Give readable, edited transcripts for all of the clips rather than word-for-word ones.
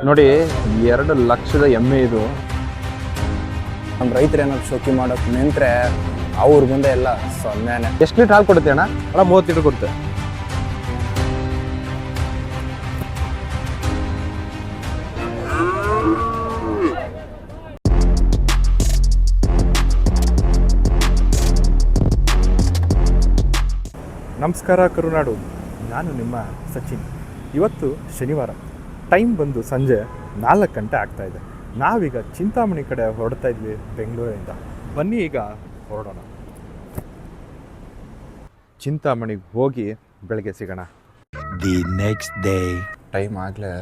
ನೋಡಿ 2 ಲಕ್ಷದ ಎಮ್ಮೆ ಇದು. ನಮ್ಮ ರೈತರು ಏನಾದ್ರು ಶೋಕಿ ಮಾಡೋಕೆ ನಿಂತ್ರೆ ಅವ್ರ ಮುಂದೆ ಎಲ್ಲ ಸೊನ್ನೆನೆ. ಎಷ್ಟು ಲೀಟ್ರ್ ಹಾಲು ಕೊಡುತ್ತೆ ಅಣ್ಣ? 30 ಲೀಟರ್ ಕೊಡುತ್ತೆ. ನಮಸ್ಕಾರ ಕರುನಾಡು, ನಾನು ನಿಮ್ಮ ಸಚಿನ್. ಇವತ್ತು ಶನಿವಾರ, ಟೈಮ್ ಬಂದು ಸಂಜೆ 4 ಗಂಟೆ ಆಗ್ತಾಯಿದೆ. ನಾವೀಗ ಚಿಂತಾಮಣಿ ಕಡೆ ಹೊರಡ್ತಾ ಇದ್ವಿ ಬೆಂಗಳೂರಿಂದ. ಬನ್ನಿ ಈಗ ಹೊರಡೋಣ. ಚಿಂತಾಮಣಿಗೆ ಹೋಗಿ ಬೆಳಗ್ಗೆ ಸಿಗೋಣ. The next day. ಟೈಮ್ ಆಗಲೇ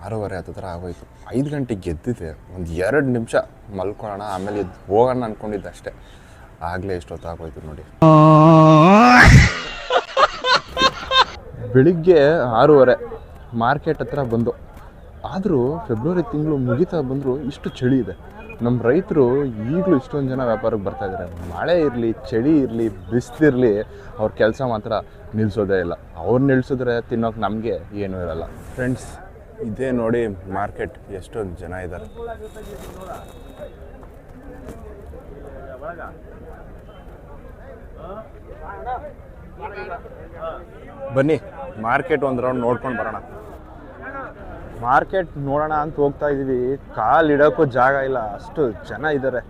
6:30 ಹತ್ತು ಥರ ಆಗೋಯ್ತು. 5 ಗಂಟೆಗೆ ಗೆದ್ದಿದ್ದೆ. ಒಂದು 2 ನಿಮಿಷ ಮಲ್ಕೊಳ್ಳೋಣ, ಆಮೇಲೆ ಎದ್ದು ಹೋಗೋಣ ಅಂದ್ಕೊಂಡಿದ್ದೆ ಅಷ್ಟೇ. ಆಗಲೇ ಎಷ್ಟೊತ್ತಾಗೋಯ್ತು ನೋಡಿ. ಬೆಳಿಗ್ಗೆ 6:30 ಮಾರ್ಕೆಟ್ ಹತ್ರ ಬಂದು, ಆದರೂ ಫೆಬ್ರವರಿ ತಿಂಗಳು ಮುಗಿತಾ ಬಂದರೂ ಇಷ್ಟು ಚಳಿ ಇದೆ. ನಮ್ಮ ರೈತರು ಈಗಲೂ ಇಷ್ಟೊಂದು ಜನ ವ್ಯಾಪಾರಕ್ಕೆ ಬರ್ತಾ ಇದ್ದಾರೆ. ಮಳೆ ಇರಲಿ, ಚಳಿ ಇರಲಿ, ಬಿಸಿಲಿರಲಿ, ಅವ್ರ ಕೆಲಸ ಮಾತ್ರ ನಿಲ್ಲಿಸೋದೇ ಇಲ್ಲ. ಅವ್ರು ನಿಲ್ಲಿಸಿದ್ರೆ ತಿನ್ನೋಕೆ ನಮಗೆ ಏನೂ ಇರಲ್ಲ. ಫ್ರೆಂಡ್ಸ್, ಇದೇ ನೋಡಿ ಮಾರ್ಕೆಟ್, ಎಷ್ಟೊಂದು ಜನ ಇದ್ದಾರೆ. ಬನ್ನಿ ಮಾರ್ಕೆಟ್ ಒಂದು ರೌಂಡ್ ನೋಡ್ಕೊಂಡು ಬರೋಣ. ಮಾರ್ಕೆಟ್ ನೋಡೋಣ ಅಂತ ಹೋಗ್ತಾ ಇದ್ದೀವಿ, ಕಾಲಿಡೋಕ್ಕೂ ಜಾಗ ಇಲ್ಲ, ಅಷ್ಟು ಜನ ಇದ್ದಾರೆ.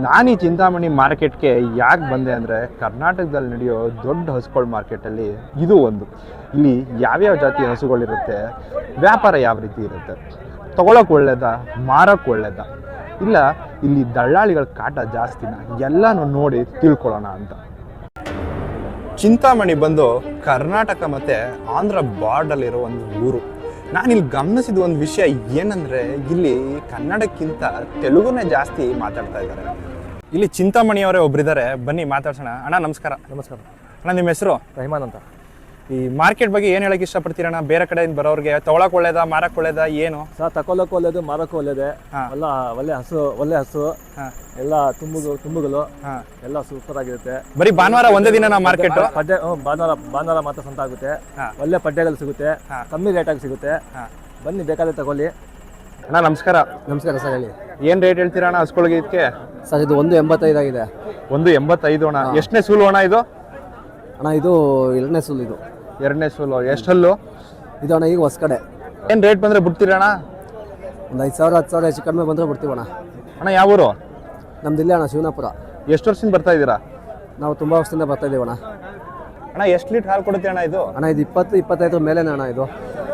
ನಾನು ಈ ಚಿಂತಾಮಣಿ ಮಾರ್ಕೆಟ್ಗೆ ಯಾಕೆ ಬಂದೆ ಅಂದರೆ, ಕರ್ನಾಟಕದಲ್ಲಿ ನಡೆಯೋ ದೊಡ್ಡ ಹಸುಗಳ ಮಾರ್ಕೆಟಲ್ಲಿ ಇದು ಒಂದು. ಇಲ್ಲಿ ಯಾವ್ಯಾವ ಜಾತಿ ಹಸುಗಳಿರುತ್ತೆ, ವ್ಯಾಪಾರ ಯಾವ ರೀತಿ ಇರುತ್ತೆ, ತೊಗೊಳಕ್ಕೆ ಒಳ್ಳೇದಾ, ಮಾರೋಕ್ಕೆ ಒಳ್ಳೇದಾ, ಇಲ್ಲ ಇಲ್ಲಿ ದಳ್ಳಾಳಿಗಳ ಕಾಟ ಜಾಸ್ತಿನ, ಎಲ್ಲನೂ ನೋಡಿ ತಿಳ್ಕೊಳ್ಳೋಣ ಅಂತ. ಚಿಂತಾಮಣಿ ಬಂದು ಕರ್ನಾಟಕ ಮತ್ತು ಆಂಧ್ರ ಬಾರ್ಡಲ್ಲಿರೋ ಒಂದು ಊರು. ನಾನಿಲ್ಲಿ ಗಮನಿಸಿದ ಒಂದು ವಿಷಯ ಏನಂದರೆ, ಇಲ್ಲಿ ಕನ್ನಡಕ್ಕಿಂತ ತೆಲುಗುನೇ ಜಾಸ್ತಿ ಮಾತಾಡ್ತಾ ಇದ್ದಾರೆ. ಇಲ್ಲಿ ಚಿಂತಾಮಣಿಯವರೇ ಒಬ್ಬರಿದ್ದಾರೆ, ಬನ್ನಿ ಮಾತಾಡ್ಸೋಣ. ಅಣ್ಣ ನಮಸ್ಕಾರ. ನಮಸ್ಕಾರ ಅಣ್ಣ, ನಿಮ್ಮ ಹೆಸರು? ರಹಿಮಾನ್ ಅಂತ. ಈ ಮಾರ್ಕೆಟ್ ಬಗ್ಗೆ ಏನು ಹೇಳಕ್ಕೆ ಇಷ್ಟಪಡ್ತೀರಣ್ಣ? ಬೇರೆ ಕಡೆಯಿಂದ ಬರೋರಿಗೆ ತೊಗೊಳಕ್ಕೆ ಒಳ್ಳೇದಾ, ಮಾರಕ್ಕೆ ಒಳ್ಳೇದಾ, ಏನು? ಸರ್, ತಗೊಳ್ಳೋಕೆ ಒಳ್ಳೇದು, ಮಾರೋಕೆ ಒಳ್ಳೇದೆ. ಎಲ್ಲ ಒಳ್ಳೆ ಹಸು ಎಲ್ಲ ತುಂಬುಗಳು ಎಲ್ಲ ಸೂಪರ್ ಆಗಿರುತ್ತೆ. ಬರೀ ಭಾನುವಾರ ಒಂದೇ ದಿನ ನಾವು ಮಾರ್ಕೆಟ್? ಭಾನುವಾರ ಮಾತ್ರ ಸಂತ ಆಗುತ್ತೆ. ಒಳ್ಳೆ ಪಡ್ಡೆಗಳು ಸಿಗುತ್ತೆ, ಕಮ್ಮಿ ರೇಟಾಗಿ ಸಿಗುತ್ತೆ. ಬನ್ನಿ, ಬೇಕಾದ್ರೆ ತಗೊಳ್ಳಿ. ಅಣ್ಣ ನಮಸ್ಕಾರ. ನಮಸ್ಕಾರ ಸರ್, ಹೇಳಿ. ಏನು ರೇಟ್ ಹೇಳ್ತೀರಾ ಅಣ್ಣ ಹಸುಗಳಿಗೆ ಇದಕ್ಕೆ? ಸರ್, ಇದು 185 ಆಗಿದೆ. 185 ಅಣ್ಣ. ಎಷ್ಟನೇ ಸೂಲು ಅಣ್ಣ ಇದು? ಅಣ್ಣ, ಇದು 2ನೇ ಸೂಲು. ಇದು 2ನೇ ಸೂಲು. ಎಷ್ಟು ಹಲ್ಲು ಇದು ಅಣ್ಣ? ಈಗ ಹೊಸ ಕಡೆ. ಏನು ರೇಟ್ ಬಂದರೆ ಬಿಡ್ತೀರಣ್ಣ? ಒಂದು 5,000 10,000 ಹೆಚ್ಚು ಕಡಿಮೆ ಬಂದರೆ ಬಿಡ್ತೀವಣ್ಣ. ಅಣ್ಣ ಯಾವ ಊರು? ನಮ್ದು ಇಲ್ಲೇ ಅಣ್ಣ, ಶಿವನಾಪುರ. ಎಷ್ಟು ವರ್ಷದಿಂದ ಬರ್ತಾ ಇದ್ದೀರಾ? ನಾವು ತುಂಬ ವರ್ಷದಿಂದ ಬರ್ತಾ ಇದ್ದೀವಿ ಅಣ್ಣ. ಅಣ್ಣ ಎಷ್ಟು ಲೀಟ್ರ್ ಹಾಲು ಕೊಡುತ್ತೆ ಅಣ್ಣ ಇದು? ಅಣ್ಣ, ಇದು 20-25 ಮೇಲೇನೆ ಅಣ್ಣ ಇದು.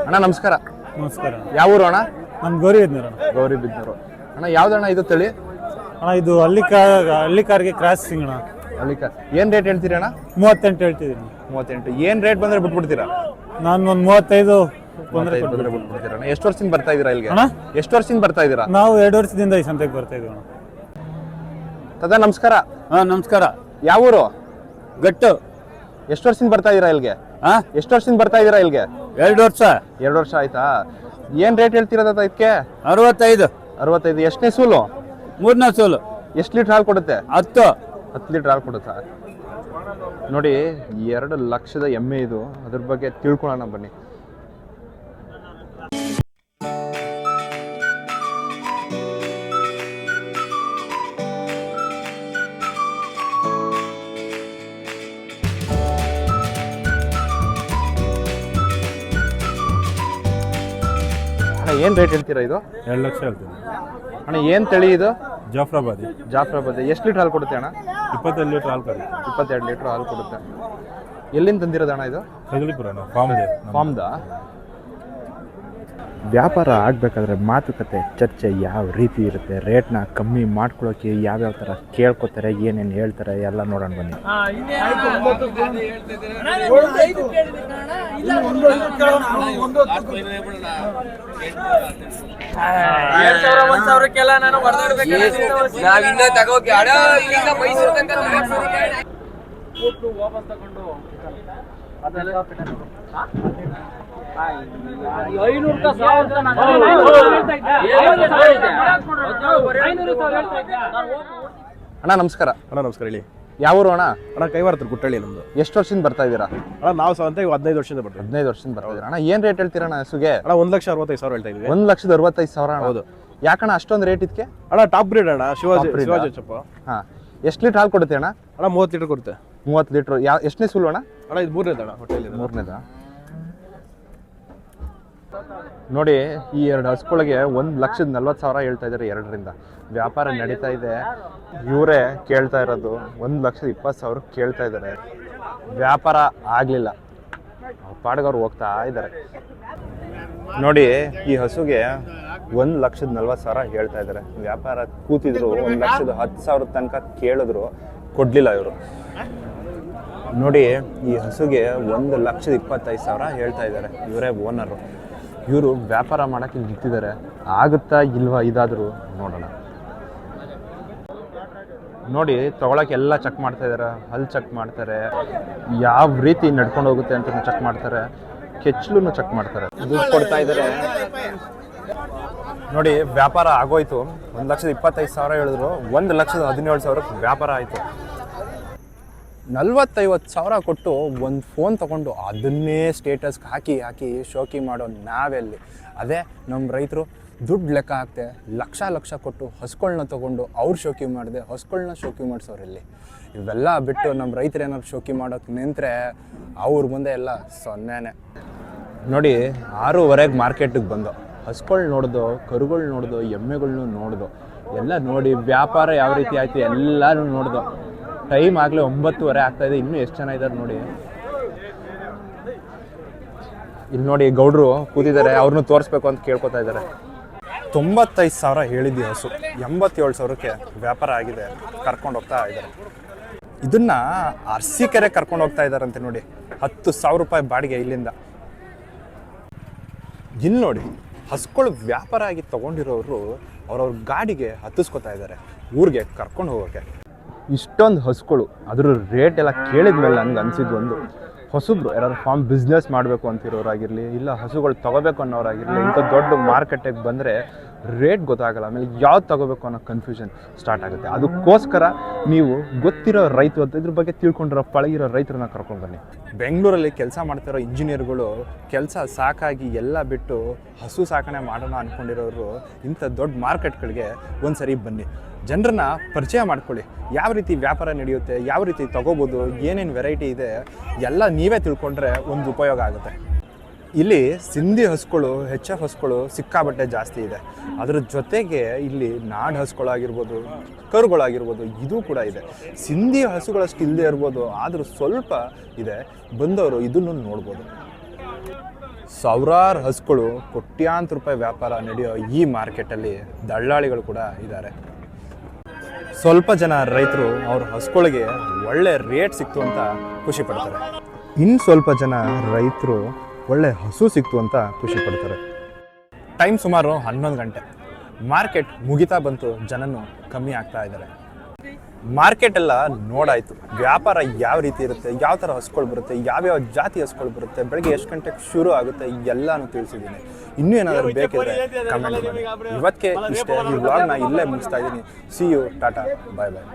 ಅಣ್ಣ ನಮಸ್ಕಾರ. ನಮಸ್ಕಾರ. ಯಾವ ಊರು ಅಣ್ಣ? ನಮ್ಮ ಗೌರಿಬಿದನೂರು. ಗೌರಿಬಿದನೂರು. ಅಣ್ಣ ಯಾವ್ದಣ್ಣ ಇದು ತಳಿ? ಅಣ್ಣ, ಇದು ಹಳ್ಳಿ ಕಾರ್ಗೆ ಕ್ರಾಸಿಂಗ್ ಅಣ್ಣ. ಹಳ್ಳಿಕ. ಏನು ರೇಟ್ ಹೇಳ್ತೀರಿ ಅಣ್ಣ? 38 ಹೇಳ್ತಿದ್ದೀನಿ. 38. ಏನು ರೇಟ್ ಬಂದರೆ ಬಿಟ್ಬಿಡ್ತೀರಾ? ನಾನು ಒಂದು 35 ಬಂದರೆ ಬಿಟ್ಬಿಡ್ತೀರಾ ಅಣ್ಣ? ಎಷ್ಟು ವರ್ಷದಿಂದ ಬರ್ತಾ ಇದ್ದೀರಾ ಇಲ್ಲಿಗೆ? ಅಣ್ಣ, ಎಷ್ಟು ವರ್ಷದಿಂದ ಬರ್ತಾ ಇದ್ದೀರಾ? ನಾವು 2 ವರ್ಷದಿಂದ ಈ ಸಂತೆಗೆ ಬರ್ತಾ ಇದ್ದೀವಿ ಅಣ್ಣ. ತದಾ ನಮಸ್ಕಾರ. ಹಾಂ, ನಮಸ್ಕಾರ. ಯಾವ ಊರು? ಗಟ್ಟು. ಎಷ್ಟು ವರ್ಷದಿಂದ ಬರ್ತಾ ಇದ್ದೀರಾ ಇಲ್ಲಿಗೆ? ಹಾಂ, ಎಷ್ಟು ವರ್ಷದಿಂದ ಬರ್ತಾ ಇದ್ದೀರಾ ಇಲ್ಲಿಗೆ? 2 ವರ್ಷ. 2 ವರ್ಷ ಆಯ್ತಾ? ಏನು ರೇಟ್ ಹೇಳ್ತೀರಾ ಇದಕ್ಕೆ? 65. 65. ಎಷ್ಟನೇ ಸೂಲು? 3ನೇ ಸೋಲು. ಎಷ್ಟು ಲೀಟ್ರ್ ಹಾಲು ಕೊಡುತ್ತೆ? 10 ಲೀಟ್ರ್ ಹಾಲು ಕೊಡುತ್ತಾ? ನೋಡಿ 2 ಲಕ್ಷದ ಎಮ್ಮೆ ಇದು. ಅದ್ರ ಬಗ್ಗೆ ತಿಳ್ಕೊಳ್ಳೋಣ ಬನ್ನಿ. ಅಣ್ಣ ಏನು ರೇಟ್ ಹೇಳ್ತೀರಾ ಇದು? 2 ಲಕ್ಷ ಹೇಳ್ತೀನಿ ಅಣ್ಣ. ಏನು ತಳಿ ಇದು? ಜಾಫ್ರಾಬಾದಿ. ಜಾಫ್ರಾಬಾದಿ. ಎಷ್ಟು ಲೀಟ್ರ್ ಹಾಲು ಕೊಡುತ್ತೆ ಅಣ್ಣ? 22 ಲೀಟರ್ ಹಾಲು ಕರೀತಿ. 22 ಲೀಟ್ರ್ ಹಾಲು ಕೊಡುತ್ತೆ. ಎಲ್ಲಿಂದ ತಂದಿರೋದು ಅಣ್ಣ ಇದು? ಕಗಲಿಪುರ ಫಾರ್ಮ್ ಇದೆ. ಫಾರ್ಮ್ದ? ವ್ಯಾಪಾರ ಆಗಬೇಕಾದ್ರೆ ಮಾತುಕತೆ ಚರ್ಚೆ ಯಾವ ರೀತಿ ಇರುತ್ತೆ, ರೇಟ್ನ ಕಮ್ಮಿ ಮಾಡ್ಕೊಳ್ಳೋಕ್ಕೆ ಯಾವ್ಯಾವ ಥರ ಕೇಳ್ಕೊತಾರೆ, ಏನೇನು ಹೇಳ್ತಾರೆ ಎಲ್ಲ ನೋಡೋಣ ಬನ್ನಿ. ನಾವಿನ್ನ ತಗೋಕೆ ಅಡ ಇಲ್ಲಿಂದ ಮೈಸೂರು ತನಕ ವಾಪಸ್ ತಗೊಂಡು ಅಣ್ಣ ನಮಸ್ಕಾರ. ಅಣ್ಣ ನಮಸ್ಕಾರ. ಹೇಳಿ. ಯಾವ ಊರು ಅಣ್ಣ? ಅಣ್ಣ ಕೈವಾರ ಗುಟ್ಟಳ್ಳಿ ನಮ್ದು. ಎಷ್ಟು ವರ್ಷದಿಂದ ಬರ್ತಾ ಇದ್ದೀರಾ? ಅಣ್ಣ ನಾವು ಸಹ ಅಂತ 15 ವರ್ಷದಿಂದ ಬರ್ತೀವಿ. 15 ವರ್ಷದಿಂದ ಬರ್ತಾ ಇದ್ದೀರಾ ಅಣ್ಣ. ಏನು ರೇಟ್ ಹೇಳ್ತೀರಾ ಅಣ್ಣ ಹಸುಗೆ? ಅಣ್ಣ 1,65,000 ಹೇಳ್ತಾ ಇದೀವಿ. 1,65,000 ಅಣ್ಣ. ಹೌದು. ಯಾಕಣ್ಣ ಅಷ್ಟೊಂದು ರೇಟ್ ಇದಕ್ಕೆ? ಅಣ್ಣ ಟಾಪ್ ಬ್ರೀಡ್ ಅಣ್ಣ, Top breed. ಶಿವಾಜಿ ಚಪ್ಪ. ಹಾಂ, ಎಷ್ಟು ಲೀಟ್ರ್ ಹಾಲು ಕೊಡುತ್ತೆ ಅಣ್ಣ? ಅಣ್ಣ 30 ಲೀಟರ್ ಕೊಡುತ್ತೆ. 30 ಲೀಟ್ರ್. ಎಷ್ಟನೇ ಸುಳ್ಳು ಅಣ್ಣ? ಅಣ್ಣ ಇದು 3ನೇದು ಅಣ್ಣ, ಹೊಟ್ಟೆಯಲ್ಲಿ 3ನೇದಾ? ನೋಡಿ, ಈ 2 ಹಸುಗಳಿಗೆ 1,40,000 ಹೇಳ್ತಾ ಇದ್ದಾರೆ. 2ರಿಂದ ವ್ಯಾಪಾರ ನಡೀತಾ ಇದೆ. ಇವರೇ ಕೇಳ್ತಾ ಇರೋದು 1,20,000 ಕೇಳ್ತಾ ಇದ್ದಾರೆ. ವ್ಯಾಪಾರ ಆಗಲಿಲ್ಲ, ಪಾಡ್ಗವ್ರು ಹೋಗ್ತಾ ಇದ್ದಾರೆ. ನೋಡಿ, ಈ ಹಸುಗೆ 1,40,000 ಹೇಳ್ತಾ ಇದ್ದಾರೆ. ವ್ಯಾಪಾರ ಕೂತಿದ್ರು 1,10,000 ತನಕ ಕೇಳಿದ್ರು, ಕೊಡಲಿಲ್ಲ ಇವರು. ನೋಡಿ, ಈ ಹಸುಗೆ 1,25,000 ಹೇಳ್ತಾ ಇದ್ದಾರೆ. ಇವರೇ ಓನರು. ಇವರು ವ್ಯಾಪಾರ ಮಾಡೋಕ್ಕೆ ನಿಂತಿದ್ದಾರೆ. ಆಗುತ್ತಾ ಇಲ್ವಾ ಇದಾದರೂ ನೋಡೋಣ. ನೋಡಿ, ತೊಗೊಳಕ್ಕೆ ಎಲ್ಲ ಚೆಕ್ ಮಾಡ್ತಾ ಇದ್ದಾರೆ. ಹಲ್ ಚೆಕ್ ಮಾಡ್ತಾರೆ, ಯಾವ ರೀತಿ ನಡ್ಕೊಂಡು ಹೋಗುತ್ತೆ ಅಂತ ಚೆಕ್ ಮಾಡ್ತಾರೆ, ಕೆಚ್ಚಲೂ ಚೆಕ್ ಮಾಡ್ತಾರೆ, ದುಡ್ಡು ಕೊಡ್ತಾ ಇದ್ದಾರೆ. ನೋಡಿ, ವ್ಯಾಪಾರ ಆಗೋಯ್ತು. 1,25,000 ಹೇಳಿದ್ರು, 1,17,000 ವ್ಯಾಪಾರ ಆಯಿತು. 40-50,000 ಕೊಟ್ಟು ಒಂದು ಫೋನ್ ತೊಗೊಂಡು ಅದನ್ನೇ ಸ್ಟೇಟಸ್ಗೆ ಹಾಕಿ ಶೋಕಿ ಮಾಡೋ ನಾವೆಲ್ಲಿ? ಅದೇ ನಮ್ಮ ರೈತರು ದುಡ್ಡು ಲೆಕ್ಕ ಹಾಕ್ತೆ ಲಕ್ಷ ಕೊಟ್ಟು ಹಸುಗಳನ್ನ ತೊಗೊಂಡು ಅವ್ರು ಶೋಕಿ ಮಾಡಿದೆ, ಹಸುಗಳನ್ನ ಶೋಕಿ ಮಾಡಿಸೋರಲ್ಲಿ. ಇವೆಲ್ಲ ಬಿಟ್ಟು ನಮ್ಮ ರೈತರು ಏನಾದ್ರು ಶೋಕಿ ಮಾಡೋಕ್ಕೆ ನಿಂತರೆ ಅವ್ರ ಮುಂದೆ ಎಲ್ಲ ಸೊನ್ನೆನೆ. ನೋಡಿ, 6:30 ಮಾರ್ಕೆಟಿಗೆ ಬಂದು ಹಸುಗಳು ನೋಡ್ದು, ಕರುಗಳು ನೋಡ್ದು, ಎಮ್ಮೆಗಳ್ನು ನೋಡ್ದು, ಎಲ್ಲ ನೋಡಿ ವ್ಯಾಪಾರ ಯಾವ ರೀತಿ ಆಯಿತು ಎಲ್ಲನೂ ನೋಡ್ದು. ಟೈಮ್ ಆಗಲೇ 9:30 ಆಗ್ತಾಯಿದೆ. ಇನ್ನೂ ಎಷ್ಟು ಜನ ಇದ್ದಾರೆ ನೋಡಿ. ಇಲ್ಲಿ ನೋಡಿ, ಗೌಡ್ರು ಕೂತಿದ್ದಾರೆ, ಅವ್ರನ್ನೂ ತೋರಿಸ್ಬೇಕು ಅಂತ ಕೇಳ್ಕೊತಾ ಇದ್ದಾರೆ. 95,000 ಹೇಳಿದ್ದಿ ಹಸು, 87,000ಕ್ಕೆ ವ್ಯಾಪಾರ ಆಗಿದೆ. ಕರ್ಕೊಂಡು ಹೋಗ್ತಾ ಇದ್ದಾರೆ. ಇದನ್ನ ಅರಸೀಕೆರೆ ಕರ್ಕೊಂಡು ಹೋಗ್ತಾ ಇದ್ದಾರಂತೆ. ನೋಡಿ, 10,000 ರೂಪಾಯಿ ಬಾಡಿಗೆ ಇಲ್ಲಿಂದ. ಇಲ್ಲಿ ನೋಡಿ, ಹಸುಗಳು ವ್ಯಾಪಾರ ಆಗಿ ತೊಗೊಂಡಿರೋರು ಅವ್ರವ್ರ ಗಾಡಿಗೆ ಹತ್ತಿಸ್ಕೊತಾ ಇದ್ದಾರೆ ಊರಿಗೆ ಕರ್ಕೊಂಡು ಹೋಗೋಕ್ಕೆ. ಇಷ್ಟೊಂದು ಹಸುಗಳು, ಅದ್ರ ರೇಟ್ ಎಲ್ಲ ಕೇಳಿದ ಮೇಲೆ ನನಗೆ ಅನಿಸಿದ್ದು ಒಂದು, ಹೊಸಬ್ರು ಯಾರು ಫಾರ್ಮ್ ಬಿಸ್ನೆಸ್ ಮಾಡಬೇಕು ಅಂತಿರೋರಾಗಿರಲಿ, ಇಲ್ಲ ಹಸುಗಳು ತೊಗೋಬೇಕು ಅನ್ನೋರಾಗಿರಲಿ, ಇಂಥ ದೊಡ್ಡ ಮಾರ್ಕೆಟಿಗೆ ಬಂದರೆ ರೇಟ್ ಗೊತ್ತಾಗಲ್ಲ. ಆಮೇಲೆ ಯಾವ್ದು ತೊಗೋಬೇಕು ಅನ್ನೋ ಕನ್ಫ್ಯೂಷನ್ ಸ್ಟಾರ್ಟ್ ಆಗುತ್ತೆ. ಅದಕ್ಕೋಸ್ಕರ ನೀವು ಗೊತ್ತಿರೋ ರೈತರು ಅಂತ ಇದ್ರ ಬಗ್ಗೆ ತಿಳ್ಕೊಂಡಿರೋ ಪಳಗಿರೋ ರೈತರನ್ನ ಕರ್ಕೊಂಡು ಬನ್ನಿ. ಬೆಂಗಳೂರಲ್ಲಿ ಕೆಲಸ ಮಾಡ್ತಿರೋ ಇಂಜಿನಿಯರ್ಗಳು ಕೆಲಸ ಸಾಕಾಗಿ ಎಲ್ಲ ಬಿಟ್ಟು ಹಸು ಸಾಕಣೆ ಮಾಡೋಣ ಅಂದ್ಕೊಂಡಿರೋರು ಇಂಥ ದೊಡ್ಡ ಮಾರ್ಕೆಟ್ಗಳಿಗೆ ಒಂದ್ಸರಿ ಬನ್ನಿ. ಜನರನ್ನ ಪರಿಚಯ ಮಾಡ್ಕೊಳ್ಳಿ. ಯಾವ ರೀತಿ ವ್ಯಾಪಾರ ನಡೆಯುತ್ತೆ, ಯಾವ ರೀತಿ ತೊಗೋಬೋದು, ಏನೇನು ವೆರೈಟಿ ಇದೆ ಎಲ್ಲ ನೀವೇ ತಿಳ್ಕೊಂಡ್ರೆ ಒಂದು ಉಪಯೋಗ ಆಗುತ್ತೆ. ಇಲ್ಲಿ ಸಿಂಧಿ ಹಸುಗಳು, HF ಹಸುಗಳು ಸಿಕ್ಕಾಬಟ್ಟೆ ಜಾಸ್ತಿ ಇದೆ. ಅದ್ರ ಜೊತೆಗೆ ಇಲ್ಲಿ ನಾಡು ಹಸುಗಳಾಗಿರ್ಬೋದು, ಕರುಗಳಾಗಿರ್ಬೋದು, ಇದು ಕೂಡ ಇದೆ. ಸಿಂಧಿ ಹಸುಗಳಷ್ಟು ಇಲ್ಲದೆ ಇರ್ಬೋದು, ಆದರೂ ಸ್ವಲ್ಪ ಇದೆ. ಬಂದವರು ಇದನ್ನು ನೋಡ್ಬೋದು. ಸಾವಿರಾರು ಹಸುಗಳು, ಕೋಟ್ಯಾಂತರ ರೂಪಾಯಿ ವ್ಯಾಪಾರ ನಡೆಯೋ ಈ ಮಾರ್ಕೆಟಲ್ಲಿ ದಳ್ಳಾಳಿಗಳು ಕೂಡ ಇದ್ದಾರೆ. ಸ್ವಲ್ಪ ಜನ ರೈತರು ಅವ್ರ ಹಸುಗಳಿಗೆ ಒಳ್ಳೆ ರೇಟ್ ಸಿಕ್ತು ಅಂತ ಖುಷಿ ಪಡ್ತಾರೆ. ಇನ್ನು ಸ್ವಲ್ಪ ಜನ ರೈತರು ಒಳ್ಳೆ ಹಸು ಸಿಕ್ತು ಅಂತ ಖುಷಿ ಪಡ್ತಾರೆ. ಟೈಮ್ ಸುಮಾರು 11 ಗಂಟೆ. ಮಾರ್ಕೆಟ್ ಮುಗಿತಾ ಬಂತು, ಜನನು ಕಮ್ಮಿ ಆಗ್ತಾ ಇದ್ದಾರೆ. ಮಾರ್ಕೆಟ್ ಎಲ್ಲ ನೋಡಾಯಿತು. ವ್ಯಾಪಾರ ಯಾವ ರೀತಿ ಇರುತ್ತೆ, ಯಾವ ಥರ ಹಸುಗಳು ಬರುತ್ತೆ, ಯಾವ್ಯಾವ ಜಾತಿ ಹಸುಗಳು ಬರುತ್ತೆ, ಬೆಳಗ್ಗೆ ಎಷ್ಟು ಗಂಟೆಗೆ ಶುರು ಆಗುತ್ತೆ ಎಲ್ಲನೂ ತಿಳಿಸಿದ್ದೀನಿ. ಇನ್ನೂ ಏನಾದರೂ ಬೇಕಿದ್ರೆ ಕಮೆಂಟ್ ಮಾಡಿ. ಇವತ್ತಿಗೆ ಇಷ್ಟೇ. ಈ ವ್ಲಾಗ್ನ ಇಲ್ಲೇ ಮುಗಿಸ್ತಾ ಇದ್ದೀನಿ. See you, tata, bye bye.